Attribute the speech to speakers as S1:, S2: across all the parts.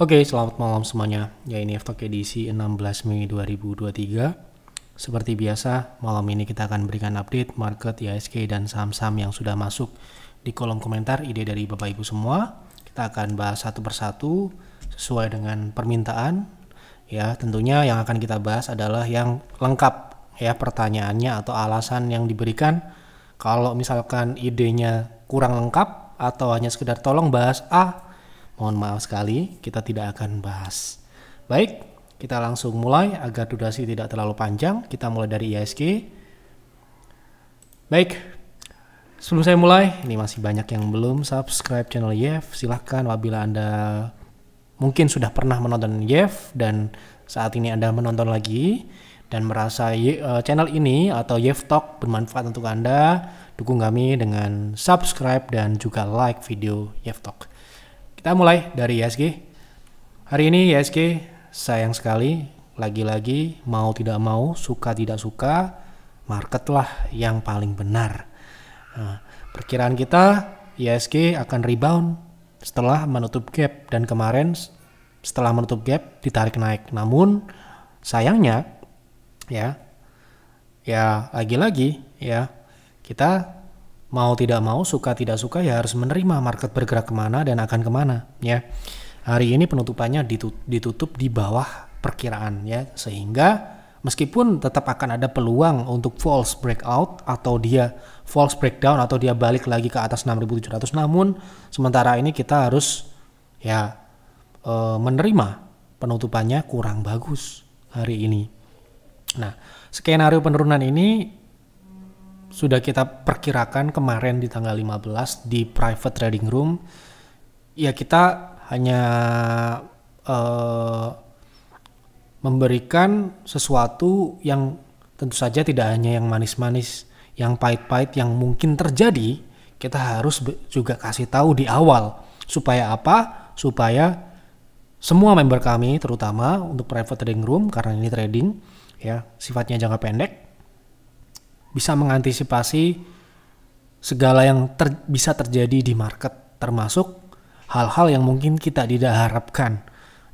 S1: Oke, selamat malam semuanya. Ya, ini F-Talk edisi 16 Mei 2023. Seperti biasa, malam ini kita akan berikan update market, IHSG, dan saham-saham yang sudah masuk di kolom komentar ide dari Bapak Ibu semua. Kita akan bahas satu persatu sesuai dengan permintaan. Ya, tentunya yang akan kita bahas adalah yang lengkap ya pertanyaannya atau alasan yang diberikan. Kalau misalkan idenya kurang lengkap atau hanya sekedar tolong bahas A, mohon maaf sekali, kita tidak akan bahas. Baik, kita langsung mulai agar durasi tidak terlalu panjang. Kita mulai dari IHSG. Baik, sebelum saya mulai, ini masih banyak yang belum subscribe channel YEF. Silahkan apabila Anda mungkin sudah pernah menonton YEF dan saat ini Anda menonton lagi dan merasa channel ini atau YEF Talk bermanfaat untuk Anda, dukung kami dengan subscribe dan juga like video YEF Talk. Kita mulai dari IHSG. Hari ini IHSG sayang sekali, lagi-lagi mau tidak mau, suka tidak suka, marketlah yang paling benar. Nah, perkiraan kita IHSG akan rebound setelah menutup gap, dan kemarin setelah menutup gap ditarik naik. Namun sayangnya ya lagi-lagi ya kita mau tidak mau, suka tidak suka ya harus menerima market bergerak kemana dan akan kemana ya. Hari ini penutupannya ditutup di bawah perkiraan ya, sehingga meskipun tetap akan ada peluang untuk false breakout atau dia false breakdown atau dia balik lagi ke atas 6.700, namun sementara ini kita harus ya menerima penutupannya kurang bagus hari ini. Nah, skenario penurunan ini sudah kita perkirakan kemarin di tanggal 15 di private trading room. Ya, kita hanya memberikan sesuatu yang tentu saja tidak hanya yang manis-manis, yang pahit-pahit yang mungkin terjadi. Kita harus juga kasih tahu di awal. Supaya apa? Supaya semua member kami, terutama untuk private trading room, karena ini trading ya sifatnya jangka pendek, bisa mengantisipasi segala yang bisa terjadi di market, termasuk hal-hal yang mungkin kita tidak harapkan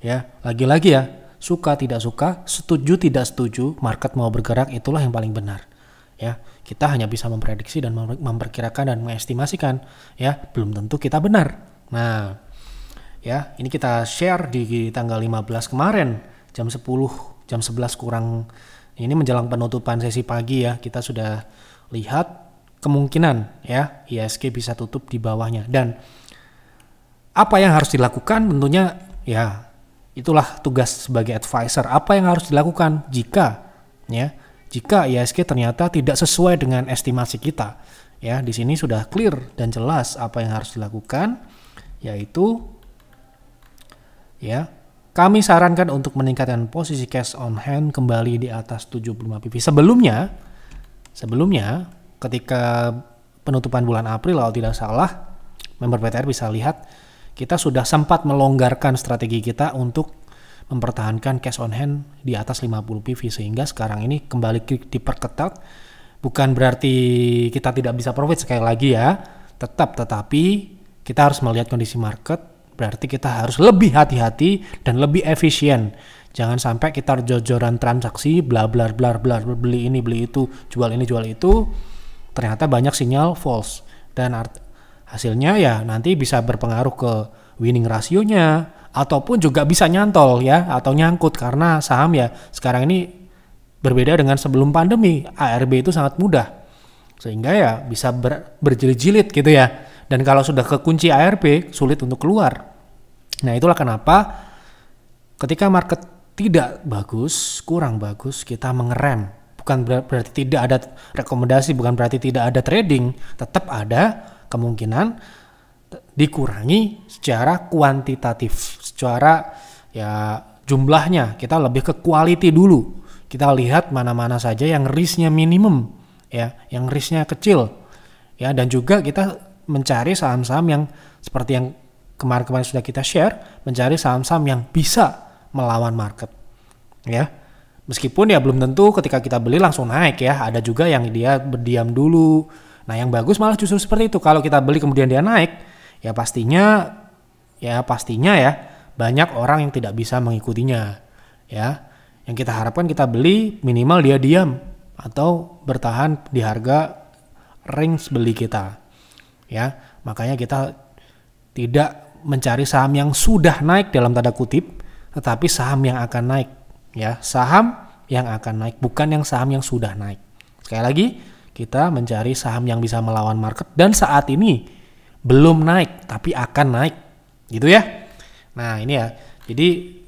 S1: ya. Lagi-lagi ya, suka tidak suka, setuju tidak setuju, market mau bergerak, itulah yang paling benar ya. Kita hanya bisa memprediksi dan memperkirakan dan mengestimasikan ya, belum tentu kita benar. Nah ya, ini kita share di tanggal 15 kemarin jam 11 kurang, ini menjelang penutupan sesi pagi ya, kita sudah lihat kemungkinan ya IHSG bisa tutup di bawahnya. Dan apa yang harus dilakukan? Tentunya ya itulah tugas sebagai advisor. Apa yang harus dilakukan jika IHSG ternyata tidak sesuai dengan estimasi kita? Ya, di sini sudah clear dan jelas apa yang harus dilakukan, yaitu ya kami sarankan untuk meningkatkan posisi cash on hand kembali di atas 75 pp. Sebelumnya ketika penutupan bulan April kalau tidak salah, member PTR bisa lihat kita sudah sempat melonggarkan strategi kita untuk mempertahankan cash on hand di atas 50 PV, sehingga sekarang ini kembali diperketat. Bukan berarti kita tidak bisa profit, sekali lagi ya, tetapi kita harus melihat kondisi market. Berarti kita harus lebih hati-hati dan lebih efisien. Jangan sampai kita jor-joran transaksi, bla bla bla bla, beli ini beli itu, jual ini jual itu, ternyata banyak sinyal false, dan hasilnya ya nanti bisa berpengaruh ke winning rasionya, ataupun juga bisa nyantol ya, atau nyangkut, karena saham ya sekarang ini berbeda dengan sebelum pandemi. ARB itu sangat mudah, sehingga ya bisa berjilid-jilid gitu ya. Dan kalau sudah kekunci ARB, sulit untuk keluar. Nah, itulah kenapa ketika market tidak bagus, kurang bagus, kita mengerem. Bukan berarti tidak ada rekomendasi, bukan berarti tidak ada trading. Tetap ada kemungkinan dikurangi secara kuantitatif, secara ya jumlahnya. Kita lebih ke quality dulu. Kita lihat mana-mana saja yang risknya minimum, ya, yang risknya kecil, ya, dan juga kita mencari saham-saham yang seperti yang kemarin-kemarin sudah kita share, mencari saham-saham yang bisa melawan market ya. Meskipun ya belum tentu ketika kita beli langsung naik ya, ada juga yang dia berdiam dulu. Nah, yang bagus malah justru seperti itu. Kalau kita beli kemudian dia naik, ya pastinya ya banyak orang yang tidak bisa mengikutinya. Ya, yang kita harapkan kita beli minimal dia diam atau bertahan di harga range beli kita. Ya, makanya kita tidak mencari saham yang sudah naik dalam tanda kutip, tetapi saham yang akan naik. Ya, saham yang akan naik, bukan yang saham yang sudah naik. Sekali lagi, kita mencari saham yang bisa melawan market dan saat ini belum naik tapi akan naik, gitu ya. Nah, ini ya. Jadi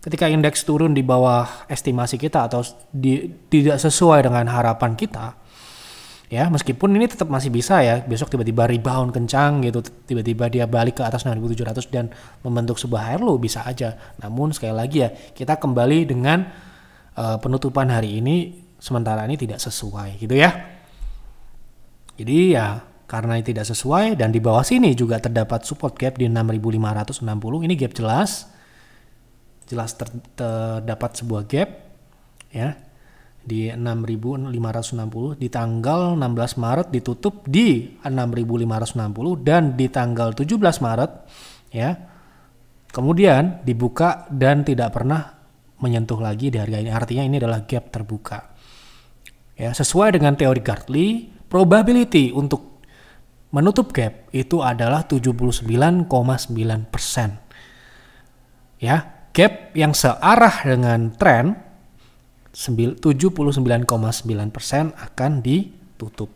S1: ketika indeks turun di bawah estimasi kita atau tidak sesuai dengan harapan kita, ya meskipun ini tetap masih bisa ya, besok tiba-tiba rebound kencang gitu, tiba-tiba dia balik ke atas 6.700 dan membentuk sebuah higher low, bisa aja. Namun sekali lagi ya, kita kembali dengan penutupan hari ini sementara ini tidak sesuai gitu ya. Jadi ya karena ini tidak sesuai dan di bawah sini juga terdapat support gap di 6.560, ini gap jelas terdapat sebuah gap ya di 6.560 di tanggal 16 Maret ditutup di 6.560 dan di tanggal 17 Maret ya kemudian dibuka dan tidak pernah menyentuh lagi di harga ini. Artinya ini adalah gap terbuka. Ya, sesuai dengan teori Gartley, probability untuk menutup gap itu adalah 79,9%. Ya, gap yang searah dengan tren 79,9% akan ditutup.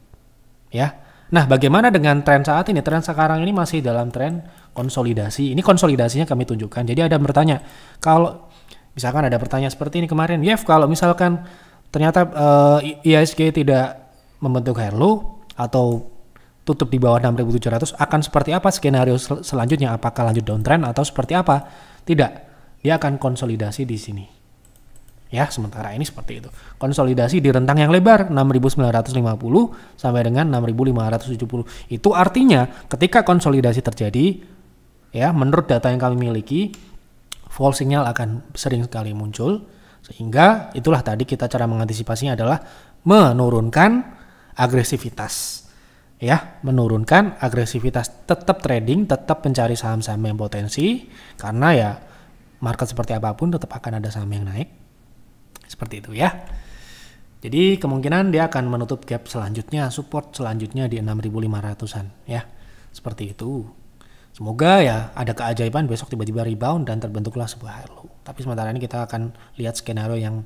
S1: Ya. Nah, bagaimana dengan tren saat ini? Tren sekarang ini masih dalam tren konsolidasi. Ini konsolidasinya kami tunjukkan. Jadi ada yang bertanya, kalau misalkan ada pertanyaan seperti ini kemarin, Yev, kalau misalkan ternyata IHSG tidak membentuk higher low atau tutup di bawah 6.700, akan seperti apa skenario selanjutnya? Apakah lanjut downtrend atau seperti apa? Tidak. Dia akan konsolidasi di sini. Ya, sementara ini seperti itu. Konsolidasi di rentang yang lebar 6.950 sampai dengan 6.570. Itu artinya ketika konsolidasi terjadi, ya, menurut data yang kami miliki, fall signal akan sering sekali muncul. Sehingga itulah tadi kita cara mengantisipasinya adalah menurunkan agresivitas. Ya, menurunkan agresivitas, tetap trading, tetap mencari saham-saham yang potensi, karena ya market seperti apapun tetap akan ada saham yang naik. Seperti itu ya. Jadi kemungkinan dia akan menutup gap selanjutnya, support selanjutnya di 6.500-an ya. Seperti itu. Semoga ya ada keajaiban besok tiba-tiba rebound dan terbentuklah sebuah higher low. Tapi sementara ini kita akan lihat skenario yang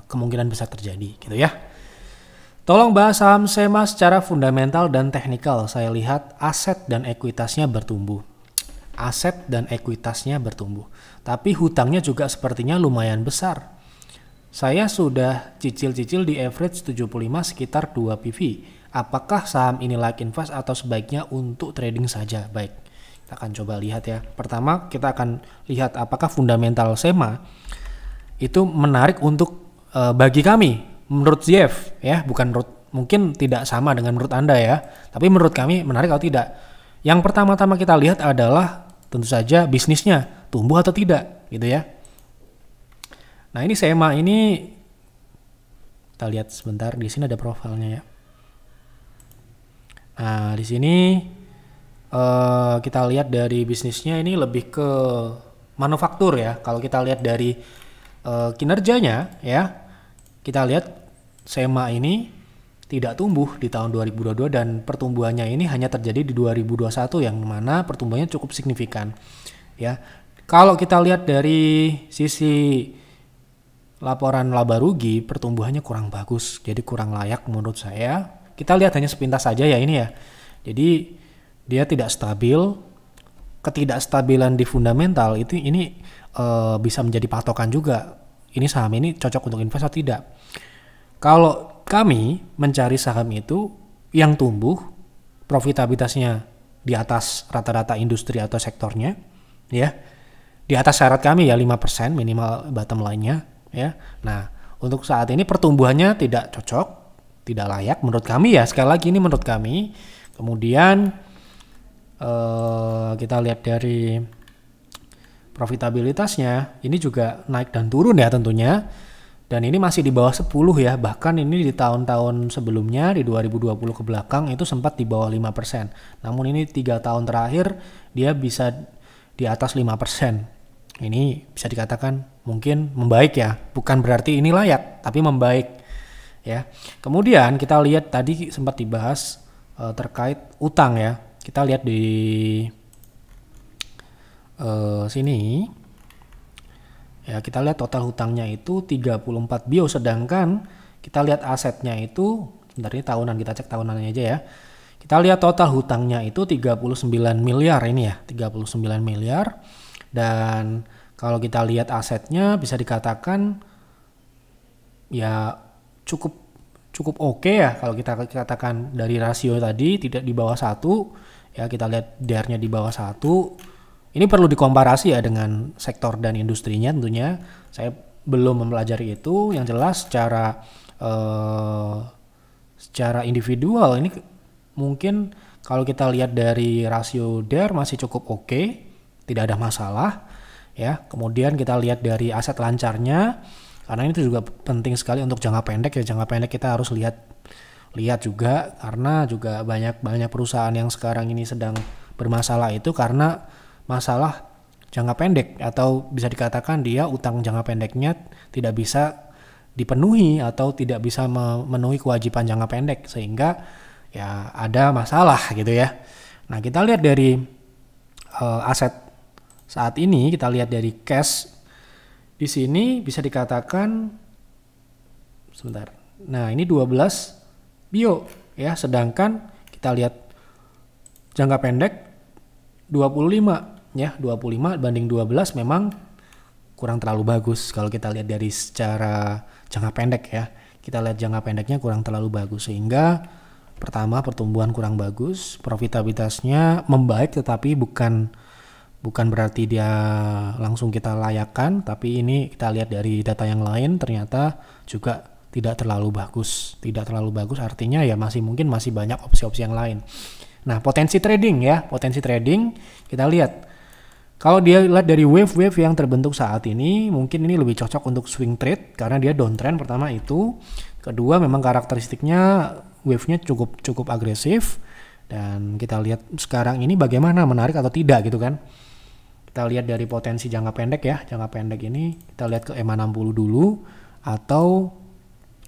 S1: kemungkinan besar terjadi gitu ya. Tolong bahas saham SEMA secara fundamental dan teknikal. Saya lihat aset dan ekuitasnya bertumbuh. Aset dan ekuitasnya bertumbuh. Tapi hutangnya juga sepertinya lumayan besar. Saya sudah cicil-cicil di average 75 sekitar 2 PV. Apakah saham ini layak invest atau sebaiknya untuk trading saja? Baik, kita akan coba lihat ya. Pertama kita akan lihat apakah fundamental SEMA itu menarik untuk bagi kami. Menurut Jeff ya, bukan menurut, mungkin tidak sama dengan menurut Anda ya. Tapi menurut kami menarik atau tidak. Yang pertama-tama kita lihat adalah tentu saja bisnisnya tumbuh atau tidak gitu ya. Nah, ini SEMA ini kita lihat sebentar, di sini ada profilnya ya. Nah, di sini kita lihat dari bisnisnya ini lebih ke manufaktur ya. Kalau kita lihat dari kinerjanya ya, kita lihat SEMA ini tidak tumbuh di tahun 2022 dan pertumbuhannya ini hanya terjadi di 2021 yang mana pertumbuhannya cukup signifikan ya. Kalau kita lihat dari sisi laporan laba rugi, pertumbuhannya kurang bagus, jadi kurang layak menurut saya. Kita lihat hanya sepintas saja ya ini ya. Jadi dia tidak stabil. Ketidakstabilan di fundamental ini bisa menjadi patokan juga. Ini saham ini cocok untuk invest atau tidak. Kalau kami mencari saham itu yang tumbuh, profitabilitasnya di atas rata-rata industri atau sektornya, ya, di atas syarat kami ya 5% minimal bottom line-nya, ya. Nah, untuk saat ini pertumbuhannya tidak cocok, tidak layak menurut kami ya. Sekali lagi ini menurut kami. Kemudian kita lihat dari profitabilitasnya, ini juga naik dan turun ya tentunya. Dan ini masih di bawah 10 ya, bahkan ini di tahun-tahun sebelumnya di 2020 ke belakang itu sempat di bawah 5%. Namun ini 3 tahun terakhir dia bisa di atas 5%. Ini bisa dikatakan mungkin membaik ya, bukan berarti ini layak, tapi membaik ya. Kemudian kita lihat tadi sempat dibahas terkait utang ya. Kita lihat di sini ya, kita lihat total hutangnya itu 34 bio, sedangkan kita lihat asetnya itu, sebentar ini tahunan, kita cek tahunannya aja ya. Kita lihat total hutangnya itu 39 miliar ini ya, 39 miliar. Dan kalau kita lihat asetnya bisa dikatakan ya cukup oke ya, kalau kita katakan dari rasio tadi tidak di bawah 1 ya, kita lihat DER-nya di bawah 1. Ini perlu dikomparasi ya dengan sektor dan industrinya tentunya. Saya belum mempelajari itu, yang jelas secara individual ini mungkin kalau kita lihat dari rasio DER masih cukup oke, tidak ada masalah ya. Kemudian kita lihat dari aset lancarnya, karena itu juga penting sekali untuk jangka pendek ya. Jangka pendek kita harus lihat juga, karena juga banyak perusahaan yang sekarang ini sedang bermasalah itu karena masalah jangka pendek, atau bisa dikatakan dia utang jangka pendeknya tidak bisa dipenuhi atau tidak bisa memenuhi kewajiban jangka pendek, sehingga ya ada masalah gitu ya. Nah, kita lihat dari aset saat ini, kita lihat dari cash di sini bisa dikatakan sebentar. Nah, ini 12 bio ya, sedangkan kita lihat jangka pendek 25 ya, 25 banding 12 memang kurang terlalu bagus kalau kita lihat dari secara jangka pendek ya. Kita lihat jangka pendeknya kurang terlalu bagus, sehingga pertama pertumbuhan kurang bagus, profitabilitasnya membaik tetapi bukan berarti dia langsung kita layakkan, tapi ini kita lihat dari data yang lain ternyata juga tidak terlalu bagus. Tidak terlalu bagus artinya ya masih banyak opsi-opsi yang lain. Nah, potensi trading kita lihat. Kalau dia lihat dari wave yang terbentuk saat ini, mungkin ini lebih cocok untuk swing trade karena dia downtrend pertama itu. Kedua, memang karakteristiknya wave-nya cukup agresif, dan kita lihat sekarang ini bagaimana, menarik atau tidak gitu kan. Kita lihat dari potensi jangka pendek ya. Jangka pendek ini kita lihat ke EMA 60 dulu atau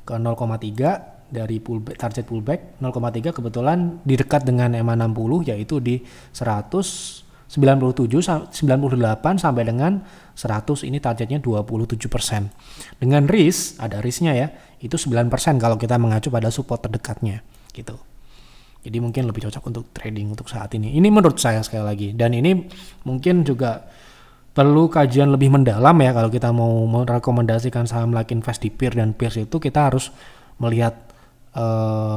S1: ke 0,3 dari target pullback. 0,3 kebetulan di dekat dengan EMA 60 yaitu di 197, 98 sampai dengan 100, ini targetnya 27%. Dengan risk, ada risknya ya, itu 9% kalau kita mengacu pada support terdekatnya gitu. Jadi mungkin lebih cocok untuk trading untuk saat ini. Ini menurut saya sekali lagi, dan ini mungkin juga perlu kajian lebih mendalam ya. Kalau kita mau merekomendasikan saham like Invest di PIR dan PIRS itu kita harus melihat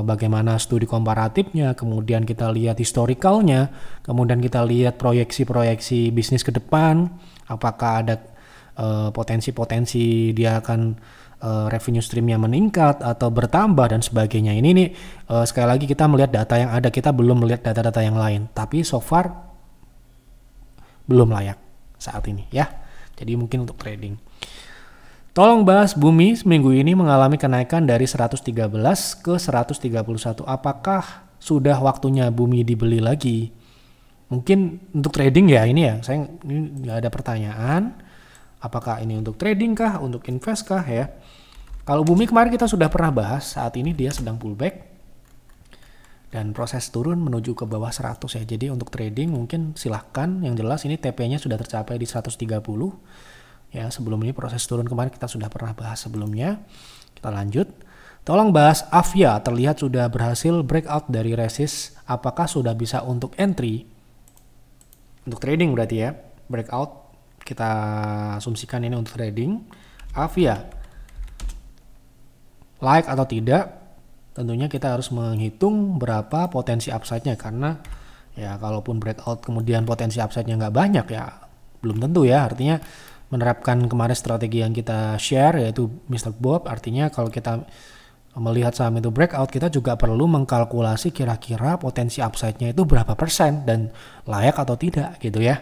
S1: bagaimana studi komparatifnya, kemudian kita lihat historicalnya, kemudian kita lihat proyeksi bisnis ke depan, apakah ada potensi dia akan revenue streamnya meningkat atau bertambah dan sebagainya. Ini nih sekali lagi kita melihat data yang ada, kita belum melihat data-data yang lain, tapi so far belum layak saat ini ya. Jadi mungkin untuk trading. Tolong bahas Bumi seminggu ini mengalami kenaikan dari 113 ke 131. Apakah sudah waktunya Bumi dibeli lagi? Mungkin untuk trading ya ini ya. Saya ini nggak ada pertanyaan. Apakah ini untuk trading kah, untuk invest kah ya? Kalau Bumi kemarin kita sudah pernah bahas, saat ini dia sedang pullback dan proses turun menuju ke bawah 100 ya. Jadi untuk trading mungkin silahkan. Yang jelas ini TP-nya sudah tercapai di 130. Ya, sebelum ini proses turun kemarin kita sudah pernah bahas sebelumnya. Kita lanjut. Tolong bahas Avia, terlihat sudah berhasil breakout dari resist. Apakah sudah bisa untuk entry? Untuk trading berarti ya. Breakout kita asumsikan ini untuk trading. Avia like atau tidak? Tentunya kita harus menghitung berapa potensi upside-nya, karena ya kalaupun breakout kemudian potensi upside-nya nggak banyak ya belum tentu ya. Artinya menerapkan kemarin strategi yang kita share yaitu Mr. Bob, artinya kalau kita melihat saham itu breakout, kita juga perlu mengkalkulasi kira-kira potensi upside-nya itu berapa persen dan layak atau tidak gitu ya.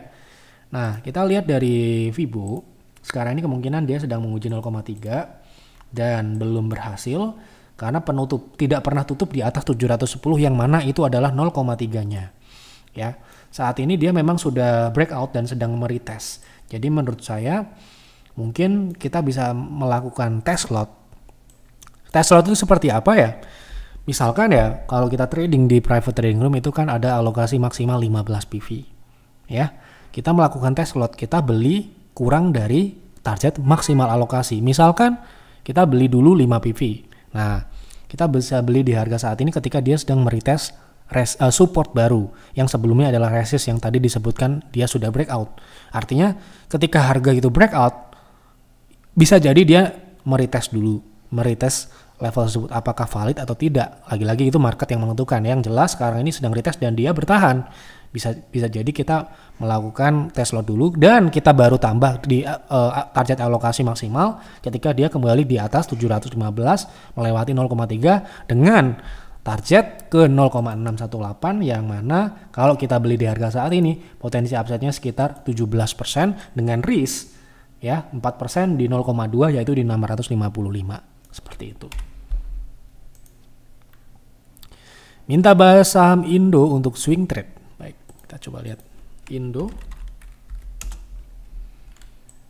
S1: Nah, kita lihat dari Fibo, sekarang ini kemungkinan dia sedang menguji 0,3 dan belum berhasil karena tidak pernah tutup di atas 710 yang mana itu adalah 0,3-nya. ya. Saat ini dia memang sudah breakout dan sedang meretest. Jadi menurut saya mungkin kita bisa melakukan test lot. Test lot itu seperti apa ya? Misalkan ya, kalau kita trading di private trading room itu kan ada alokasi maksimal 15 PV. Ya, kita melakukan test lot, kita beli kurang dari target maksimal alokasi. Misalkan kita beli dulu 5 PV. Nah, kita bisa beli di harga saat ini ketika dia sedang meretest support baru yang sebelumnya adalah resist yang tadi disebutkan dia sudah breakout. Artinya ketika harga itu breakout bisa jadi dia meretest dulu, meretest level tersebut apakah valid atau tidak. Lagi-lagi itu market yang menentukan. Yang jelas sekarang ini sedang retest dan dia bertahan. Bisa jadi kita melakukan test lot dulu dan kita baru tambah di target alokasi maksimal ketika dia kembali di atas 715 melewati 0,3 dengan target ke 0,618 yang mana kalau kita beli di harga saat ini potensi upside-nya sekitar 17% dengan risk ya 4% di 0,2 yaitu di 655 seperti itu. Minta bahas saham Indo untuk swing trade. Baik, kita coba lihat Indo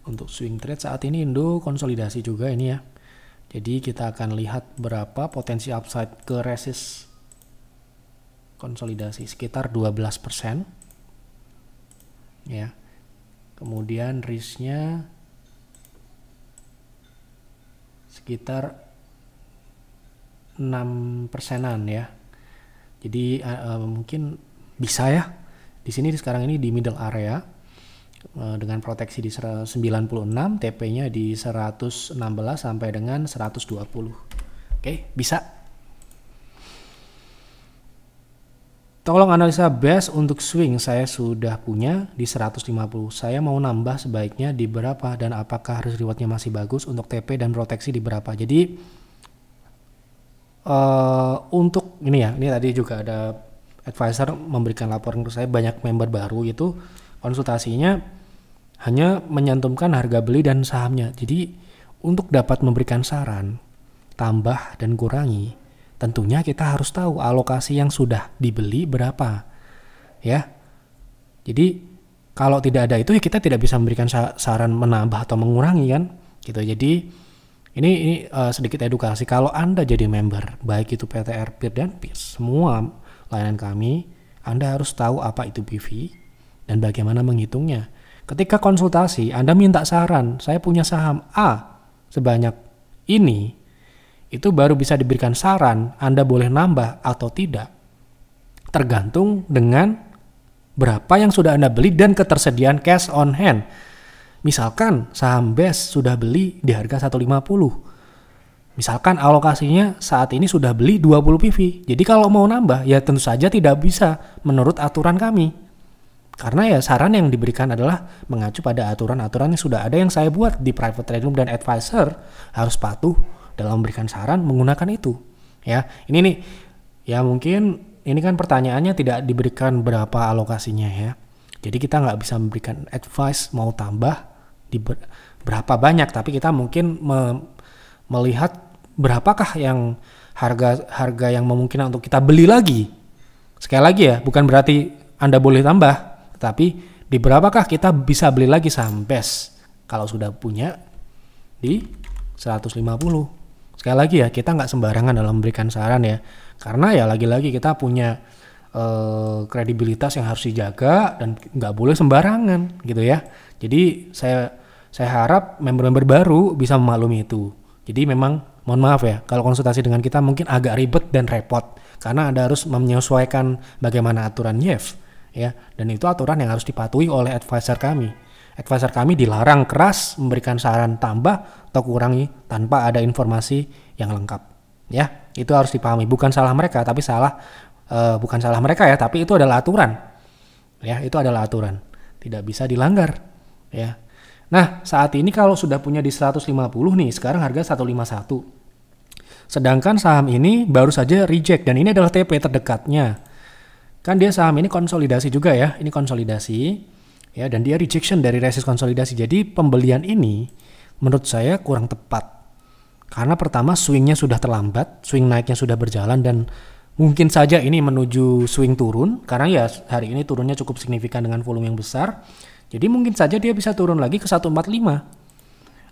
S1: untuk swing trade. Saat ini Indo konsolidasi juga ini ya. Jadi kita akan lihat berapa potensi upside ke resist konsolidasi sekitar 12%. Ya. Kemudian risknya sekitar 6%-an ya. Jadi mungkin bisa ya. Di sini sekarang ini di middle area dengan proteksi di 96, TP-nya di 116 sampai dengan 120. Oke, bisa. Tolong analisa base untuk swing saya sudah punya di 150. Saya mau nambah sebaiknya di berapa dan apakah risk rewardnya masih bagus untuk TP dan proteksi di berapa. Jadi untuk ini ya, ini tadi juga ada advisor memberikan laporan ke saya banyak member baru itu konsultasinya hanya menyantumkan harga beli dan sahamnya. Jadi untuk dapat memberikan saran tambah dan kurangi, tentunya kita harus tahu alokasi yang sudah dibeli berapa. Ya. Jadi kalau tidak ada itu ya kita tidak bisa memberikan saran menambah atau mengurangi kan. Gitu. Jadi ini sedikit edukasi. Kalau Anda jadi member, baik itu PTR, PIR dan PIS, semua layanan kami, Anda harus tahu apa itu PV dan bagaimana menghitungnya. Ketika konsultasi, Anda minta saran, saya punya saham A sebanyak ini, itu baru bisa diberikan saran, Anda boleh nambah atau tidak. Tergantung dengan berapa yang sudah Anda beli dan ketersediaan cash on hand. Misalkan saham BES sudah beli di harga 150. Misalkan alokasinya saat ini sudah beli 20 PV. Jadi kalau mau nambah, ya tentu saja tidak bisa menurut aturan kami. Karena ya saran yang diberikan adalah mengacu pada aturan-aturan yang sudah ada yang saya buat di private trading room dan advisor harus patuh dalam memberikan saran menggunakan itu. Ya, ini nih ya mungkin ini kan pertanyaannya tidak diberikan berapa alokasinya ya. Jadi kita nggak bisa memberikan advice mau tambah di berapa banyak, tapi kita mungkin melihat berapakah yang harga yang memungkinkan untuk kita beli lagi. Sekali lagi ya, bukan berarti Anda boleh tambah. Tapi di berapakah kita bisa beli lagi saham BES kalau sudah punya di 150. Sekali lagi ya, kita nggak sembarangan dalam memberikan saran ya. Karena ya lagi-lagi kita punya kredibilitas yang harus dijaga dan nggak boleh sembarangan gitu ya. Jadi saya harap member-member baru bisa memaklumi itu. Jadi memang mohon maaf ya, kalau konsultasi dengan kita mungkin agak ribet dan repot. Karena Anda harus menyesuaikan bagaimana aturan YEF. Ya, dan itu aturan yang harus dipatuhi oleh advisor kami. Advisor kami dilarang keras memberikan saran tambah atau kurangi tanpa ada informasi yang lengkap. Ya, itu harus dipahami. Bukan salah mereka, tapi bukan salah mereka ya, tapi itu adalah aturan. Ya, itu adalah aturan. Tidak bisa dilanggar. Ya. Nah, saat ini kalau sudah punya di 150 nih, sekarang harga 151. Sedangkan saham ini baru saja reject dan ini adalah TP terdekatnya. Kan dia saham ini konsolidasi juga ya, ini konsolidasi ya, dan dia rejection dari resist konsolidasi. Jadi pembelian ini menurut saya kurang tepat. Karena pertama swingnya sudah terlambat, swing naiknya sudah berjalan dan Mungkin saja ini menuju swing turun karena ya hari ini turunnya cukup signifikan dengan volume yang besar. Jadi mungkin saja dia bisa turun lagi ke 145.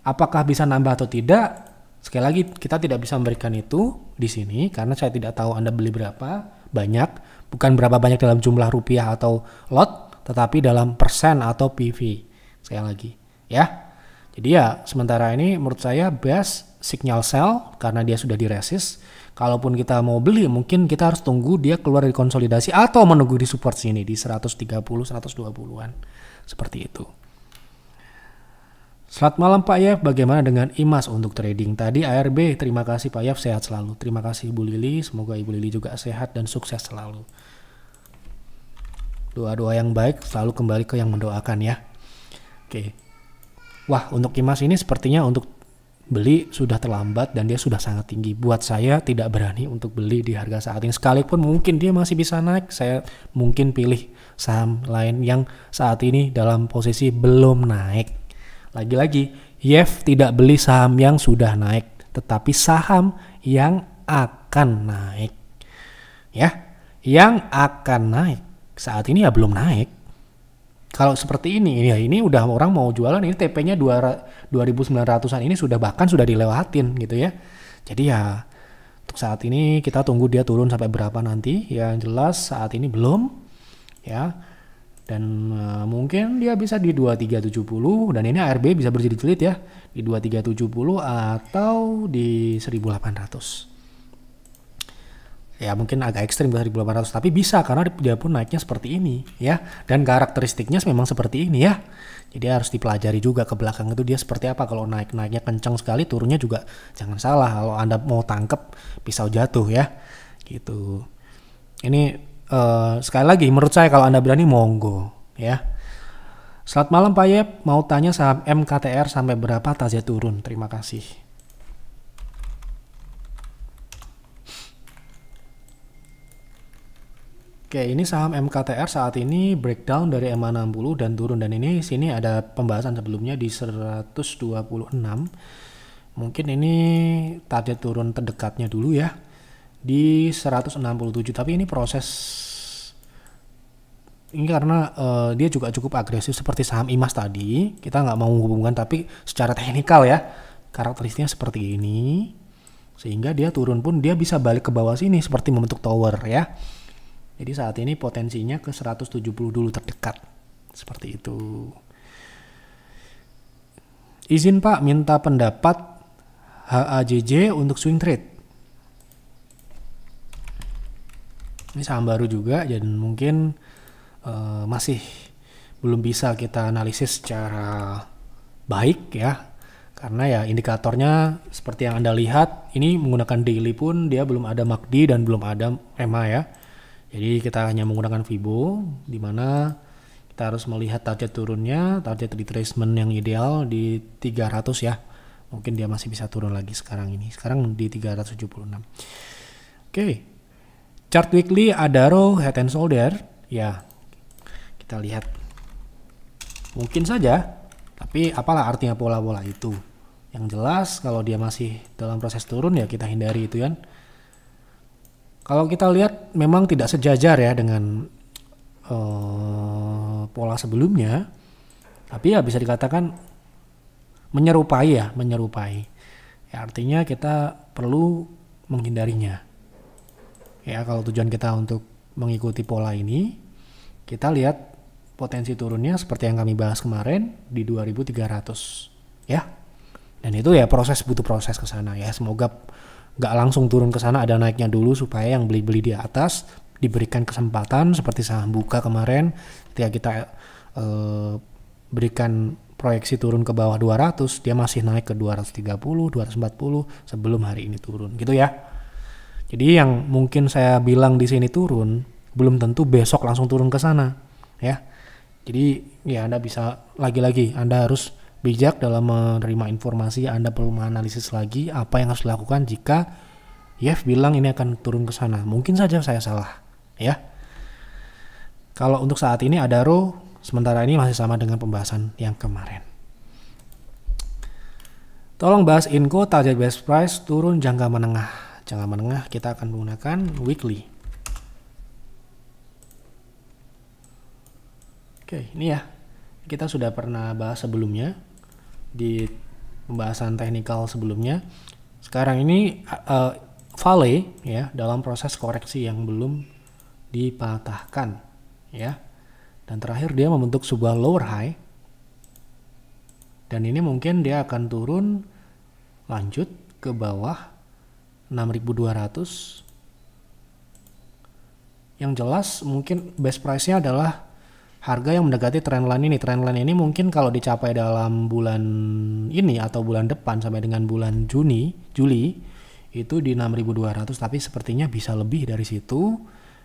S1: Apakah bisa nambah atau tidak? Sekali lagi kita tidak bisa memberikan itu di sini karena saya tidak tahu Anda beli berapa banyak, bukan berapa banyak dalam jumlah rupiah atau lot, tetapi dalam persen atau PV. Sekali lagi, ya. Jadi ya sementara ini menurut saya best signal sell karena dia sudah diresist. Kalaupun kita mau beli mungkin kita harus tunggu dia keluar dari konsolidasi atau menunggu di support sini di 130 120-an. Seperti itu. Selamat malam Pak Yef, bagaimana dengan IMAS untuk trading? Tadi ARB, terima kasih Pak Yef, sehat selalu. Terima kasih Ibu Lili, semoga Ibu Lili juga sehat dan sukses selalu. Doa-doa yang baik selalu kembali ke yang mendoakan ya. Oke. Wah, untuk IMAS ini sepertinya untuk beli sudah terlambat dan dia sudah sangat tinggi. Buat saya tidak berani untuk beli di harga saat ini. Sekalipun mungkin dia masih bisa naik, saya mungkin pilih saham lain yang saat ini dalam posisi belum naik. Lagi-lagi, Yef tidak beli saham yang sudah naik, tetapi saham yang akan naik. Ya, yang akan naik. Saat ini ya belum naik. Kalau seperti ini, ya ini udah orang mau jualan, ini TP-nya 2.900-an ini bahkan sudah dilewatin gitu ya. Jadi ya untuk saat ini kita tunggu dia turun sampai berapa nanti. Yang jelas saat ini belum ya. Dan mungkin dia bisa di 2370 dan ini ARB bisa berjilid-jilid ya di 2370 atau di 1800. Ya mungkin agak ekstrim ke 1800 tapi bisa karena dia pun naiknya seperti ini ya, dan karakteristiknya memang seperti ini ya. Jadi harus dipelajari juga ke belakang itu dia seperti apa. Kalau naiknya kencang sekali, turunnya juga jangan salah kalau Anda mau tangkep pisau jatuh ya gitu. Ini sekali lagi menurut saya kalau Anda berani monggo ya. Selamat malam Pak Yep, mau tanya saham MKTR sampai berapa target turun? Terima kasih. Oke, ini saham MKTR saat ini breakdown dari MA60 dan turun, dan ini sini ada pembahasan sebelumnya di 126. Mungkin ini target turun terdekatnya dulu ya di 167, tapi ini proses ini karena dia juga cukup agresif seperti saham IMAS tadi. Kita nggak mau menghubungkan, tapi secara teknikal ya karakteristiknya seperti ini, sehingga dia turun pun dia bisa balik ke bawah sini seperti membentuk tower ya. Jadi saat ini potensinya ke 170 dulu terdekat. Seperti itu. Izin Pak, minta pendapat HAJJ untuk swing trade. Ini saham baru juga dan mungkin masih belum bisa kita analisis secara baik ya. Karena ya indikatornya seperti yang Anda lihat, ini menggunakan daily pun dia belum ada MACD dan belum ada EMA ya. Jadi kita hanya menggunakan Fibo, di mana kita harus melihat target turunnya, target retracement yang ideal di 300 ya. Mungkin dia masih bisa turun lagi sekarang ini. Sekarang di 376. Oke. Chart weekly Adaro head and shoulder. Ya, kita lihat. Mungkin saja, tapi apalah artinya pola-pola itu. Yang jelas kalau dia masih dalam proses turun ya kita hindari itu kan. Kalau kita lihat memang tidak sejajar ya dengan pola sebelumnya, tapi ya bisa dikatakan menyerupai. Ya, artinya kita perlu menghindarinya. Ya, kalau tujuan kita untuk mengikuti pola ini, kita lihat potensi turunnya seperti yang kami bahas kemarin di 2.300 ya. Dan itu ya butuh proses ke sana ya. Semoga nggak langsung turun ke sana, ada naiknya dulu supaya yang beli-beli di atas diberikan kesempatan seperti saham Buka kemarin ketika kita berikan proyeksi turun ke bawah 200, dia masih naik ke 230, 240 sebelum hari ini turun gitu ya. Jadi yang mungkin saya bilang di sini turun belum tentu besok langsung turun ke sana ya. Jadi ya Anda bisa lagi-lagi Anda harus bijak dalam menerima informasi. Anda perlu menganalisis lagi apa yang harus dilakukan jika Yef bilang ini akan turun ke sana. Mungkin saja saya salah ya. Kalau untuk saat ini Adaro sementara ini masih sama dengan pembahasan yang kemarin. Tolong bahas Inco target best price turun jangka menengah. Jangka menengah kita akan menggunakan weekly. Oke, ini ya. Kita sudah pernah bahas sebelumnya di pembahasan teknikal sebelumnya. Sekarang ini Vale ya dalam proses koreksi yang belum dipatahkan ya. Dan terakhir dia membentuk sebuah lower high. Dan ini mungkin dia akan turun lanjut ke bawah 6.200. Yang jelas mungkin best price-nya adalah harga yang mendekati trendline ini. Trendline ini mungkin kalau dicapai dalam bulan ini atau bulan depan sampai dengan bulan Juli itu di 6.200, tapi sepertinya bisa lebih dari situ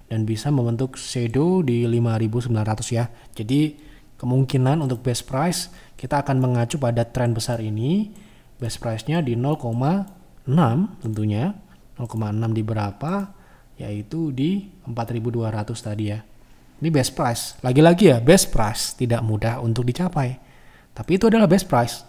S1: dan bisa membentuk shadow di 5.900 ya. Jadi kemungkinan untuk best price kita akan mengacu pada tren besar ini. Best price-nya di 0,6 tentunya. 0,6 di berapa? Yaitu di 4.200 tadi ya. Ini best price. Lagi-lagi ya, best price tidak mudah untuk dicapai. Tapi itu adalah best price.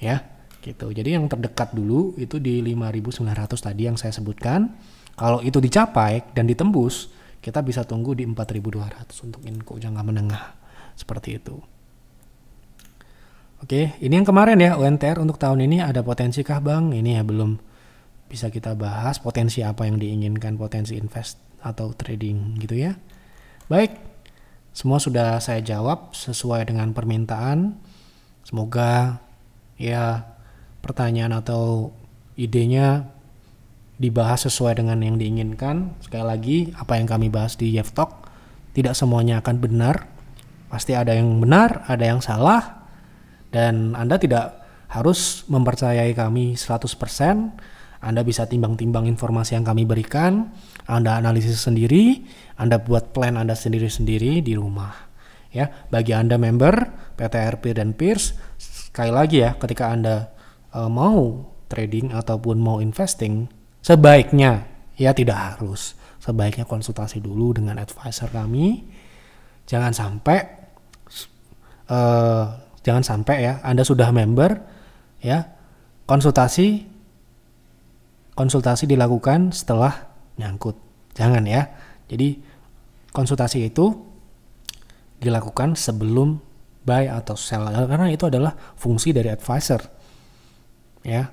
S1: Ya, gitu. Jadi yang terdekat dulu itu di 5.900 tadi yang saya sebutkan. Kalau itu dicapai dan ditembus, kita bisa tunggu di 4.200 untuk info jangka menengah. Seperti itu. Oke, ini yang kemarin ya, UNTR untuk tahun ini ada potensi kah Bang? Ini ya belum bisa kita bahas potensi apa yang diinginkan, potensi invest atau trading gitu ya. Baik, semua sudah saya jawab sesuai dengan permintaan. Semoga ya pertanyaan atau idenya dibahas sesuai dengan yang diinginkan. Sekali lagi, apa yang kami bahas di YEFTalk tidak semuanya akan benar. Pasti ada yang benar, ada yang salah. Dan Anda tidak harus mempercayai kami 100%. Anda bisa timbang-timbang informasi yang kami berikan, Anda analisis sendiri, Anda buat plan Anda sendiri-sendiri di rumah. Ya, bagi Anda member PTRP dan Peers, sekali lagi ya, ketika Anda mau trading ataupun mau investing, sebaiknya ya tidak harus, sebaiknya konsultasi dulu dengan advisor kami. Jangan sampai ya Anda sudah member ya, konsultasi dilakukan setelah nyangkut. Jangan ya. Jadi konsultasi itu dilakukan sebelum buy atau sell karena itu adalah fungsi dari advisor. Ya.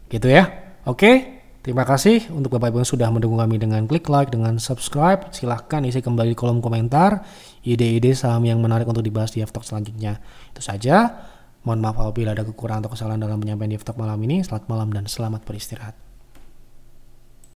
S1: Gitu ya. Oke. Terima kasih untuk Bapak Ibu yang sudah mendukung kami dengan klik like, dengan subscribe. Silahkan isi kembali di kolom komentar ide-ide saham yang menarik untuk dibahas di YEFTalk selanjutnya. Itu saja. Mohon maaf apabila ada kekurangan atau kesalahan dalam penyampaian di YEFTalk malam ini. Selamat malam dan selamat beristirahat.